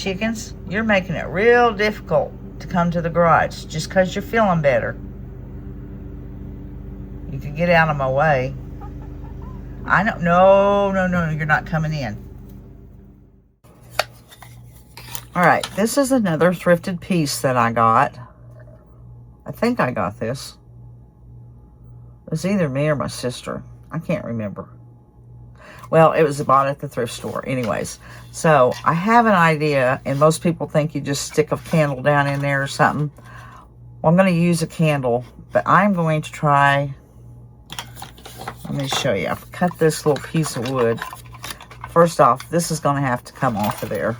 chickens, you're making it real difficult to come to the garage just because you're feeling better. You can get out of my way. I don't. No, you're not coming in. All right, this is another thrifted piece that I got. I think I got this. It was either me or my sister. I can't remember. Well, it was bought at the thrift store. Anyways, so I have an idea, and most people think you just stick a candle down in there or something. Well, I'm going to use a candle, but I'm going to try. Let me show you. I've cut this little piece of wood. First off, this is going to have to come off of there.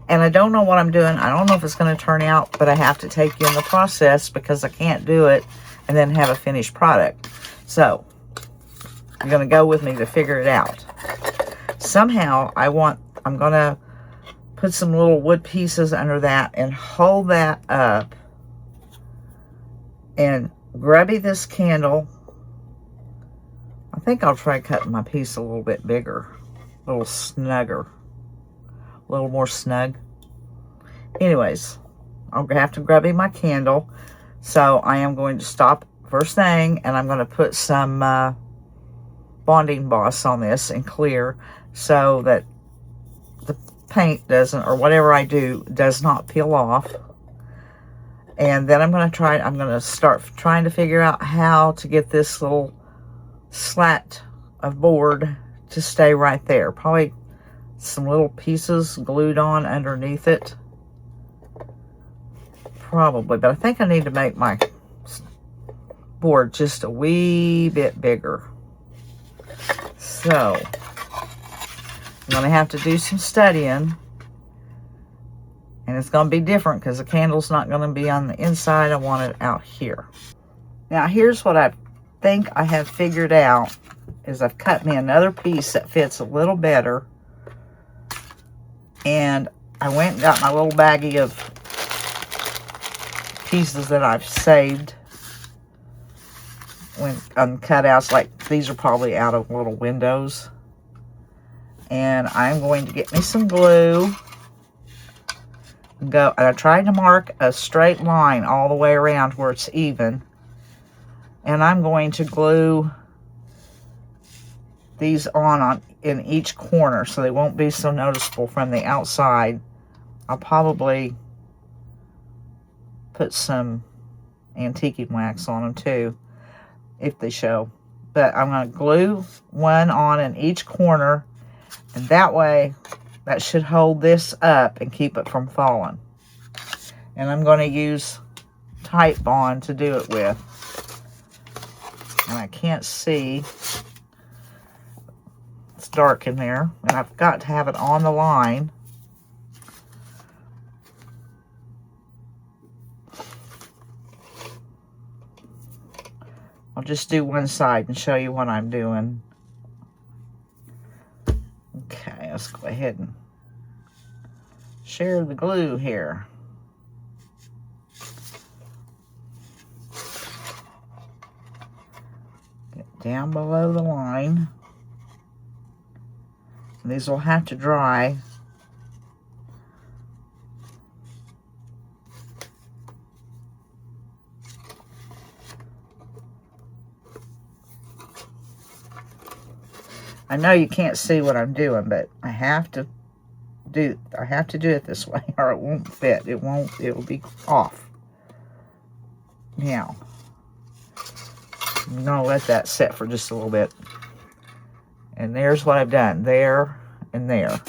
And I don't know what I'm doing. I don't know if it's going to turn out, but I have to take you in the process because I can't do it and then have a finished product. So, you're going to go with me to figure it out. Somehow, I'm going to put some little wood pieces under that and hold that up and grubby this candle. I think I'll try cutting my piece a little bit bigger, a little snugger. A little more snug. Anyways, I'll have to grubby my candle. So I am going to stop first thing, and I'm going to put some bonding boss on this and clear so that the paint doesn't, or whatever I do, does not peel off. And then I'm going to start trying to figure out how to get this little slat of board to stay right there. Probably some little pieces glued on underneath it. Probably, but I think I need to make my board just a wee bit bigger. So, I'm going to have to do some studying. And it's going to be different because the candle's not going to be on the inside. I want it out here. Now, here's what I think I have figured out. Is I've cut me another piece that fits a little better. And I went and got my little baggie of pieces that I've saved when cutouts. Like these are probably out of little windows. And I'm going to get me some glue. And I tried to mark a straight line all the way around where it's even. And I'm going to glue these on in each corner so they won't be so noticeable from the outside. I'll probably put some antiquing wax on them too if they show. But I'm going to glue one on in each corner, and that way that should hold this up and keep it from falling. And I'm going to use Type Bond to do it with. And I can't see. It's dark in there, and I've got to have it on the line. I'll just do one side and show you what I'm doing. Okay, let's go ahead and share the glue here. Get down below the line. These will have to dry. I know you can't see what I'm doing, but I have to do it this way or it won't fit. It will be off. Now, I'm gonna let that set for just a little bit. And there's what I've done, there and there.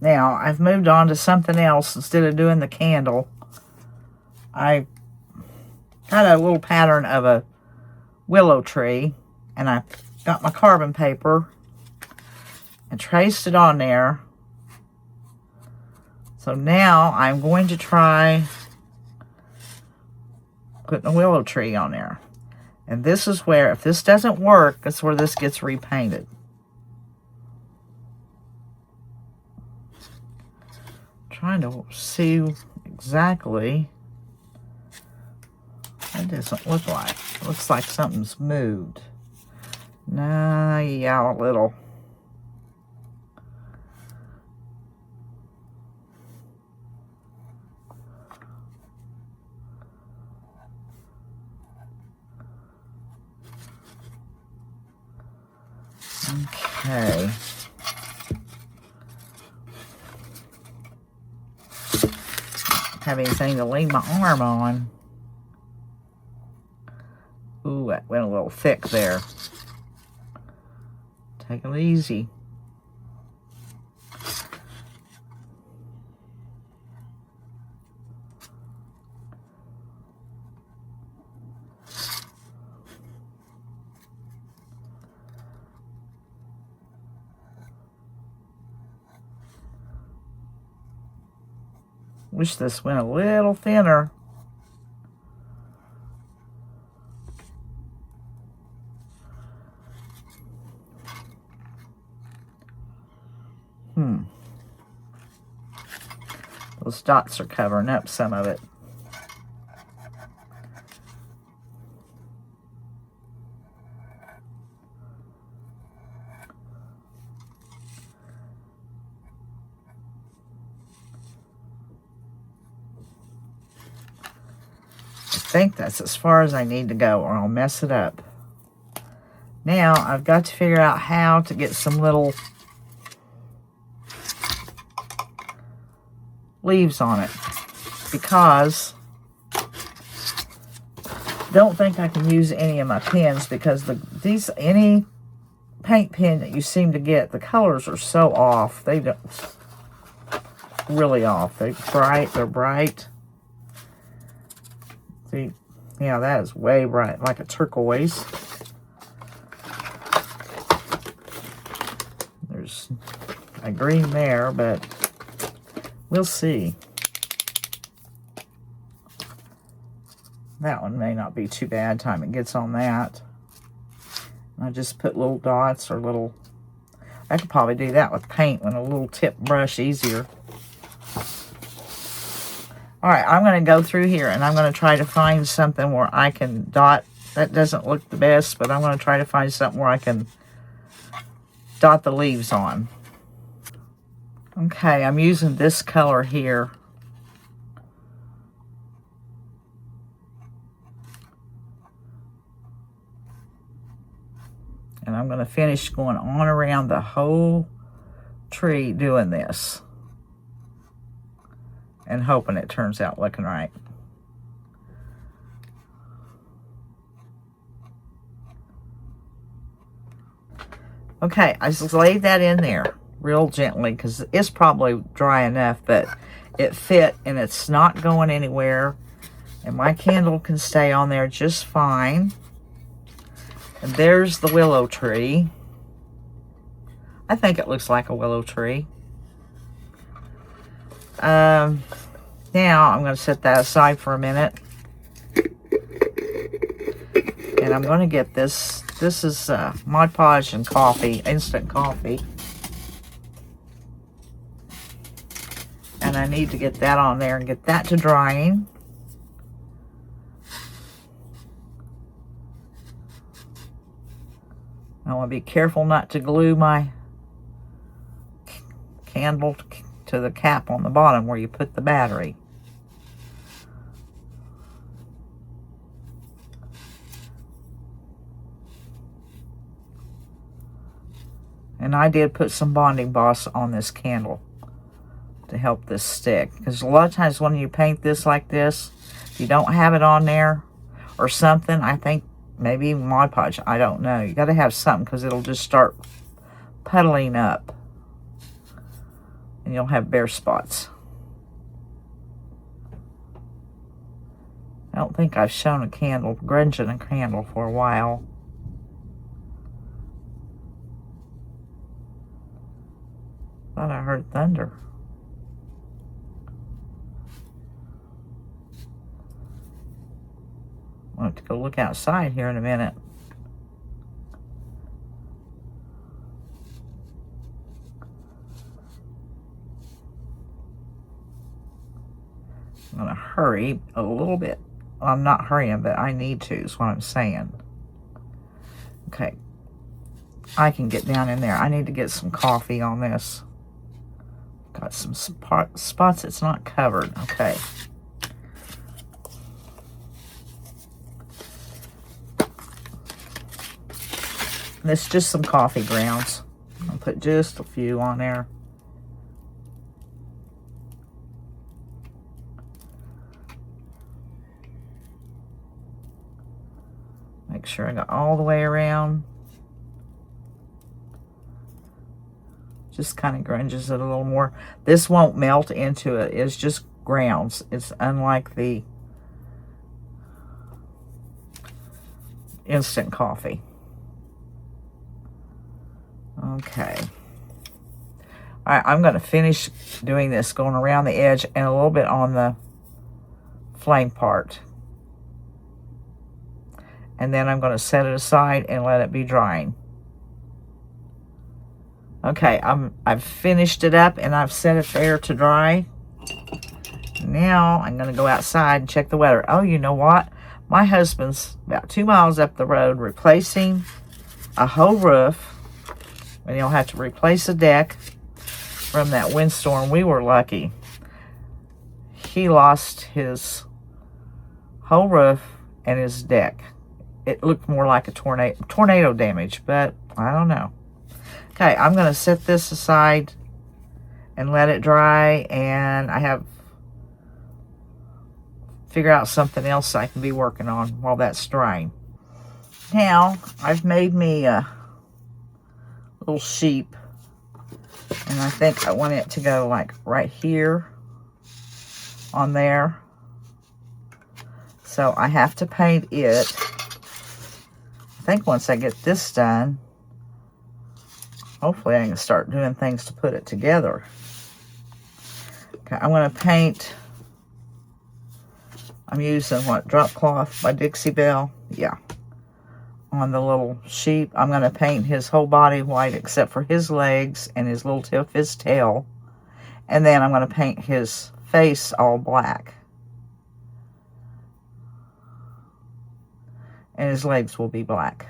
Now, I've moved on to something else. Instead of doing the candle, I got a little pattern of a willow tree, and I got my carbon paper and traced it on there. So now I'm going to try putting a willow tree on there. And this is where, if this doesn't work, that's where this gets repainted. Trying to see exactly. It doesn't look like. It looks like something's moved. Nah, yeah, a little. Okay. Have anything to lean my arm on. Ooh, that went a little thick there. Take it easy. Wish this went a little thinner. Those dots are covering up some of it. I think that's as far as I need to go, or I'll mess it up. Now I've got to figure out how to get some little leaves on it, because don't think I can use any of my pens, because any paint pen that you seem to get, the colors are so off. They don't, really off. They're bright. See, yeah, that is way bright, like a turquoise. There's a green there, but we'll see. That one may not be too bad time it gets on that. I just put little dots or little... I could probably do that with paint with a little tip brush easier. Alright, I'm going to go through here and I'm going to try to find something where I can dot. That doesn't look the best, but I'm going to try to find something where I can dot the leaves on. Okay, I'm using this color here. And I'm going to finish going on around the whole tree doing this. And hoping it turns out looking right. Okay, I just laid that in there real gently because it's probably dry enough, but it fit and it's not going anywhere. And my candle can stay on there just fine. And there's the willow tree. I think it looks like a willow tree. Now I'm going to set that aside for a minute. And I'm going to get this. This is Mod Podge and coffee, instant coffee. And I need to get that on there and get that to drying. I want to be careful not to glue my candle to the cap on the bottom where you put the battery. And I did put some bonding boss on this candle to help this stick. Because a lot of times when you paint this like this, if you don't have it on there or something, I think maybe even Mod Podge, I don't know. You got to have something because it'll just start puddling up. And you'll have bare spots. I don't think I've shown a candle, grunging a candle for a while. Thought I heard thunder. I'll have to go look outside here in a minute. I'm going to hurry a little bit. Well, I'm not hurrying, but I need to, is what I'm saying. Okay. I can get down in there. I need to get some coffee on this. Got some spots that's not covered. Okay. This is just some coffee grounds. I'll put just a few on there. Make sure I got all the way around. Just kind of grunges it a little more. This won't melt into it. It's just grounds. It's unlike the instant coffee. Okay. All right, I'm going to finish doing this, going around the edge and a little bit on the flame part. And then I'm going to set it aside and let it be drying. Okay, I've finished it up and I've set it there to dry. Now I'm going to go outside and check the weather. Oh, you know what? My husband's about 2 miles up the road replacing a whole roof. And he'll have to replace a deck from that windstorm. We were lucky. He lost his whole roof and his deck. It looked more like a tornado damage, but I don't know. Okay, I'm going to set this aside and let it dry, and I have figure out something else I can be working on while that's drying. Now, I've made me a little sheep, and I think I want it to go like right here on there. So I have to paint it. I think once I get this done, hopefully I can start doing things to put it together. Okay, I'm going to paint. I'm using what, drop cloth by Dixie Belle? Yeah. On the little sheep. I'm going to paint his whole body white except for his legs and his little tip of his tail. And then I'm going to paint his face all black. And his legs will be black.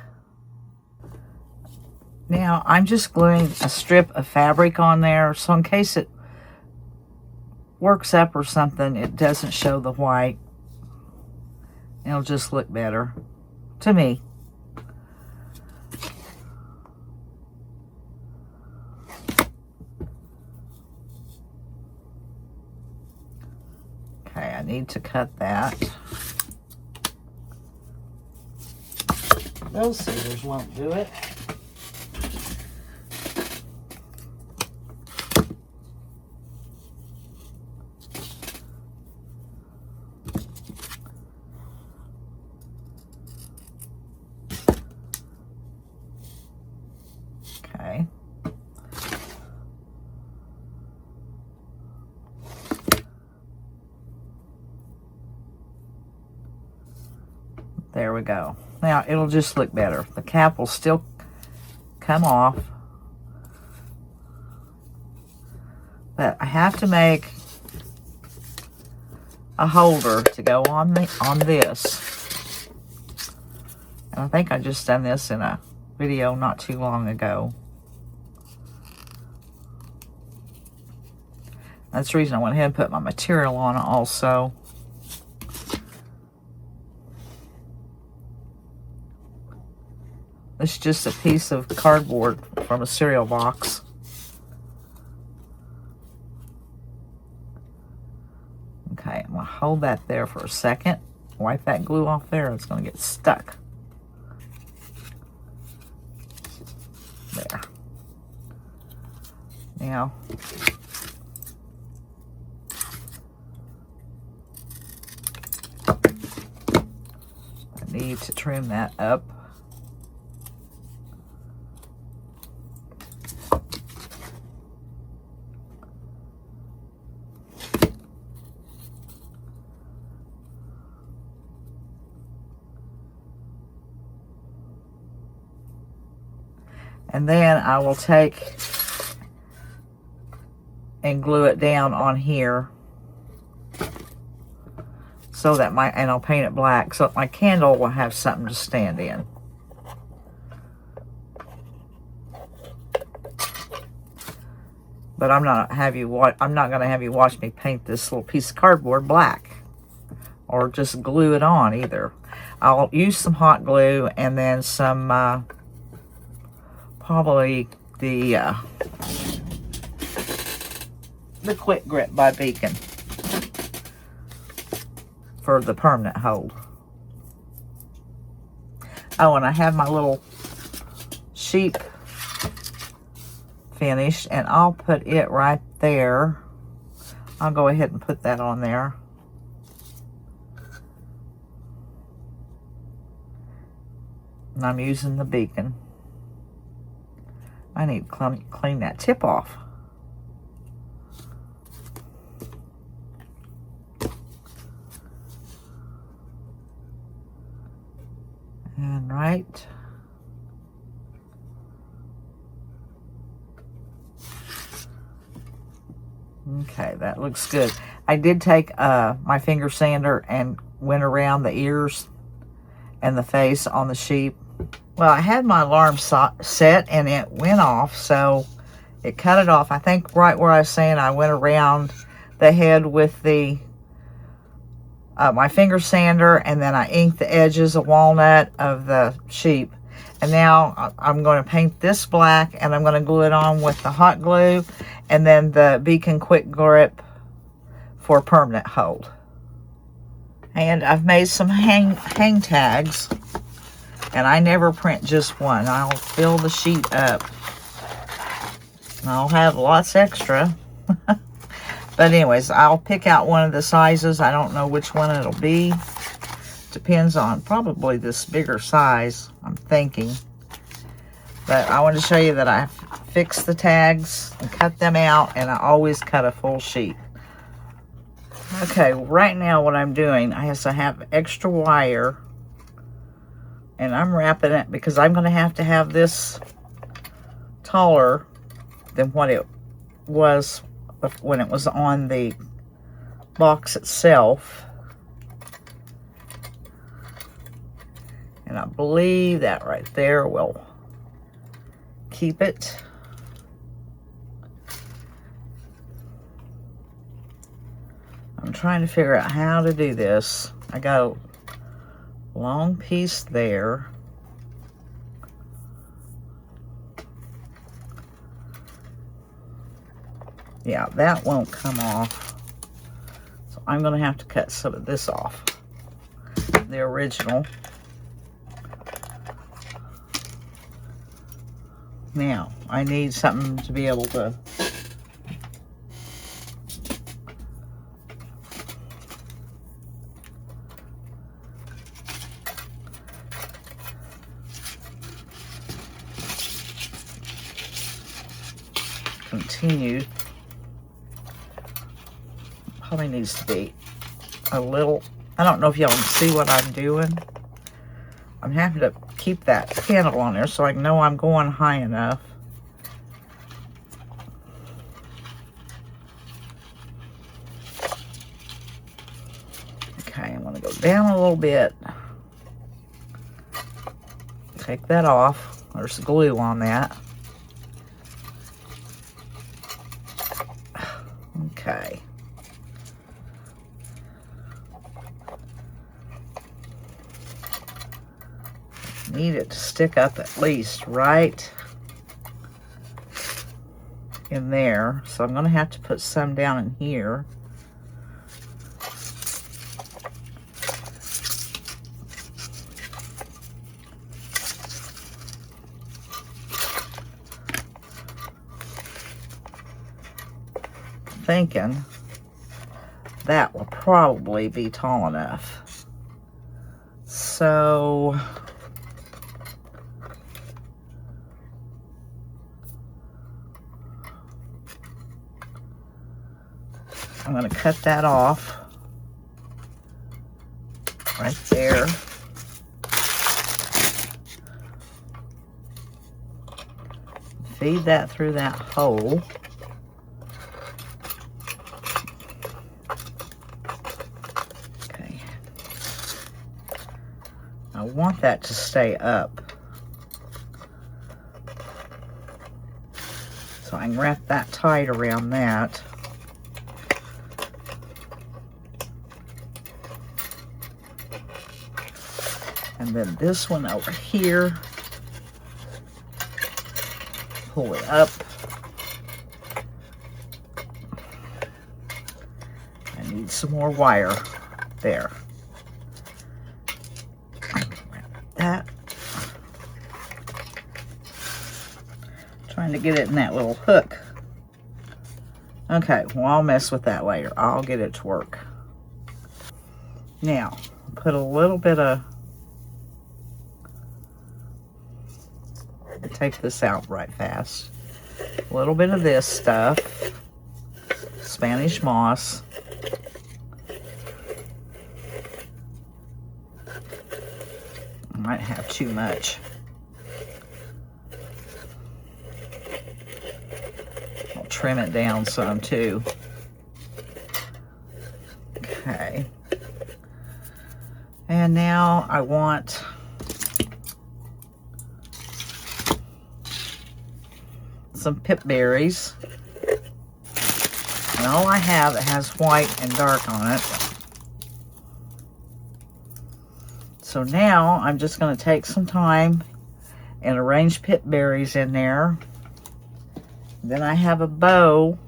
Now, I'm just gluing a strip of fabric on there, so in case it works up or something, it doesn't show the white. It'll just look better to me. Okay, I need to cut that. Those scissors won't do it. Okay. There we go. Now, it'll just look better. The cap will still come off. But I have to make a holder to go on this. And I think I just done this in a video not too long ago. That's the reason I went ahead and put my material on it also. It's just a piece of cardboard from a cereal box. Okay, I'm going to hold that there for a second. Wipe that glue off there. It's going to get stuck. There. Now, I need to trim that up. And then I will take and glue it down on here so that and I'll paint it black so that my candle will have something to stand in. But I'm not going to have you watch me paint this little piece of cardboard black or just glue it on either. I'll use some hot glue and then some probably the Quick Grip by Beacon for the permanent hold. Oh, and I have my little sheep finished, and I'll put it right there. I'll go ahead and put that on there. And I'm using the Beacon. I need to clean that tip off. And right. Okay, that looks good. I did take my finger sander and went around the ears and the face on the sheep. Well, I had my alarm set and it went off, so it cut it off. I think right where I was saying I went around the head with the my finger sander, and then I inked the edges of walnut of the sheep. And now I'm going to paint this black, and I'm going to glue it on with the hot glue, and then the Beacon Quick Grip for permanent hold. And I've made some hang tags, and I never print just one. I'll fill the sheet up. I'll have lots extra. But anyways, I'll pick out one of the sizes. I don't know which one it'll be. Depends on probably this bigger size, I'm thinking. But I want to show you that I fixed the tags and cut them out, and I always cut a full sheet. Okay, right now what I'm doing is I have extra wire, and I'm wrapping it because I'm going to have this taller than what it was when it was on the box itself. And I believe that right there will keep it. I'm trying to figure out how to do this. I got a long piece there. Yeah, that won't come off. So I'm going to have to cut some of this off. The original. Now, I need something to be able to continue. Probably needs to be a little, I don't know if y'all can see what I'm doing. I'm having to keep that candle on there so I know I'm going high enough. Okay, I'm going to go down a little bit. Take that off. There's glue on that. Okay. Need it to stick up at least right in there. So I'm going to have to put some down in here. Thinking that will probably be tall enough. So I'm going to cut that off right there. Feed that through that hole. Okay. I want that to stay up, so I can wrap that tight around that. And then this one over here, pull it up. I need some more wire there. That. Trying to get it in that little hook. Okay, well, I'll mess with that later. I'll get it to work. Now, put a little bit of, take this out right fast. A little bit of this stuff, Spanish moss. I might have too much. I'll trim it down some too. Okay. And now I want some pip berries. And all I have, it has white and dark on it. So now I'm just going to take some time and arrange pip berries in there. Then I have a bow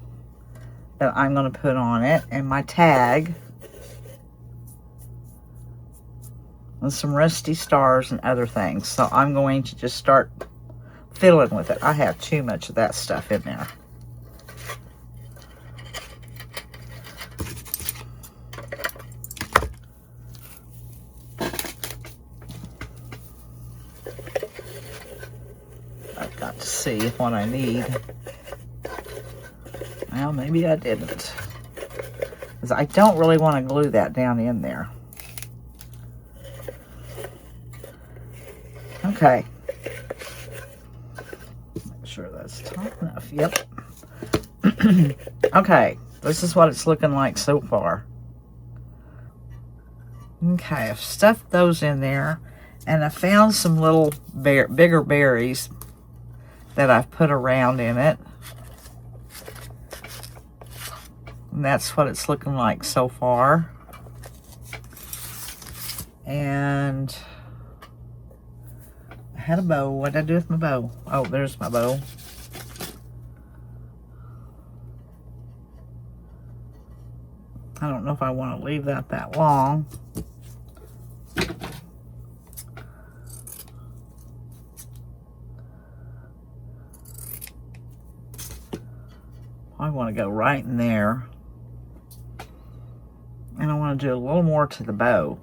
that I'm going to put on it and my tag. And some rusty stars and other things. So I'm going to just start fiddling with it. I have too much of that stuff in there. I've got to see what I need. Well, maybe I didn't. Because I don't really want to glue that down in there. Okay. Make sure that's tight enough. Yep. Okay. This is what it's looking like so far. Okay. I've stuffed those in there. And I found some little bigger berries that I've put around in it. And that's what it's looking like so far. And I had a bow. What did I do with my bow? Oh, there's my bow. I don't know if I want to leave that long. I want to go right in there. And I want to do a little more to the bow.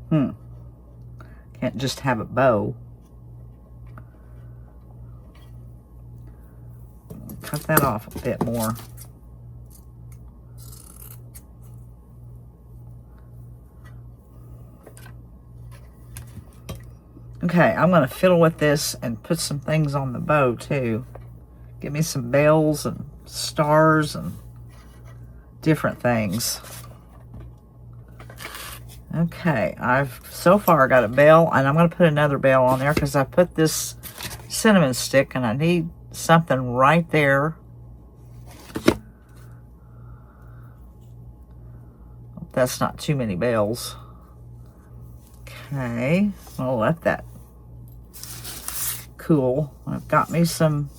Can't just have a bow. Cut that off a bit more. Okay, I'm going to fiddle with this and put some things on the bow too. Give me some bells and stars and different things. Okay, I've so far got a bell, and I'm going to put another bell on there because I put this cinnamon stick and I need something right there. Hope that's not too many bells. Okay, I'll let that cool. I've got me some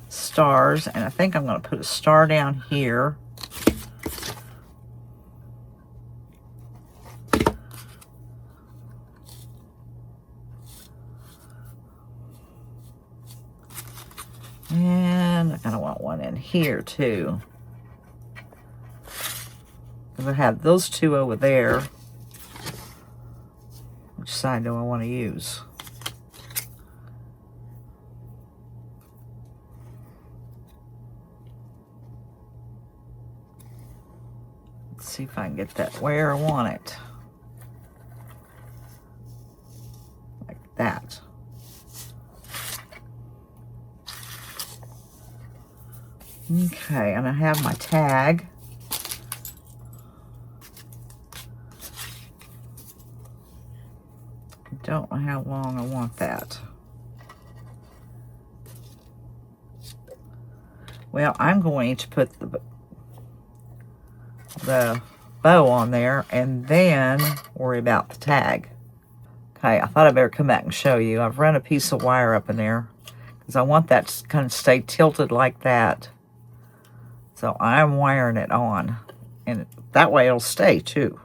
stars, and I think I'm going to put a star down here. And I kind of want one in here too. Because I have those two over there. Which side do I want to use? Let's see if I can get that where I want it. Like that. Okay, and I have my tag. I don't know how long I want that. Well, I'm going to put the bow on there and then worry about the tag. Okay, I thought I better come back and show you. I've run a piece of wire up in there because I want that to kind of stay tilted like that. So I'm wiring it on, and that way it'll stay too.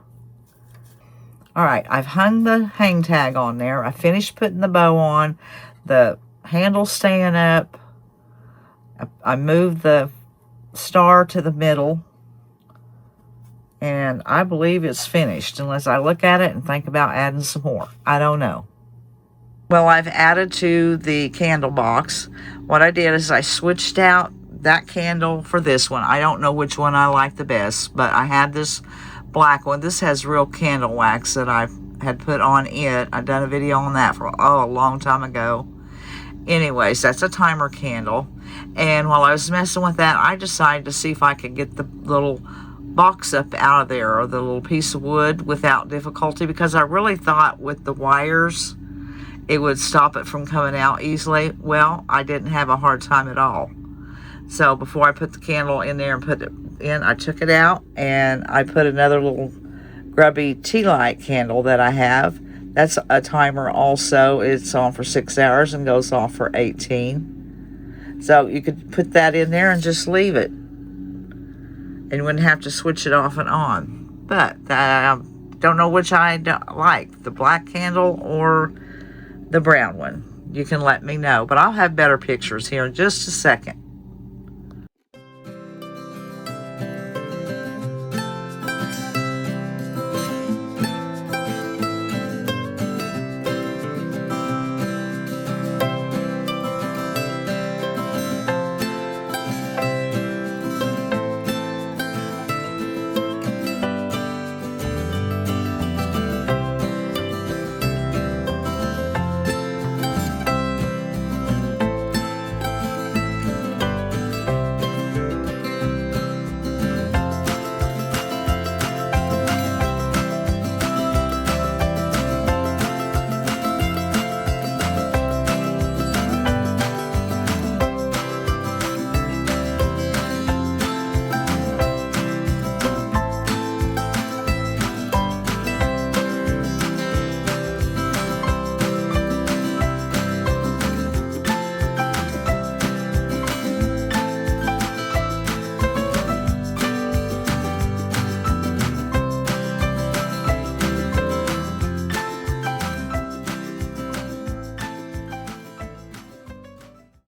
All right, I've hung the hang tag on there. I finished putting the bow on. The handle's staying up. I moved the star to the middle, and I believe it's finished unless I look at it and think about adding some more. I don't know. Well, I've added to the candle box. What I did is I switched out that candle for this one. I don't know which one I like the best, but I had this black one. This has real candle wax that I had put on it. I've done a video on that for a long time ago. Anyways, that's a timer candle. And while I was messing with that, I decided to see if I could get the little box up out of there, or the little piece of wood, without difficulty, because I really thought with the wires it would stop it from coming out easily. Well, I didn't have a hard time at all. So before I put the candle in there and put it in, I took it out and I put another little grubby tea light candle that I have. That's a timer also. It's on for 6 hours and goes off for 18. So you could put that in there and just leave it, and you wouldn't have to switch it off and on. But I don't know which I like, the black candle or the brown one. You can let me know, but I'll have better pictures here in just a second.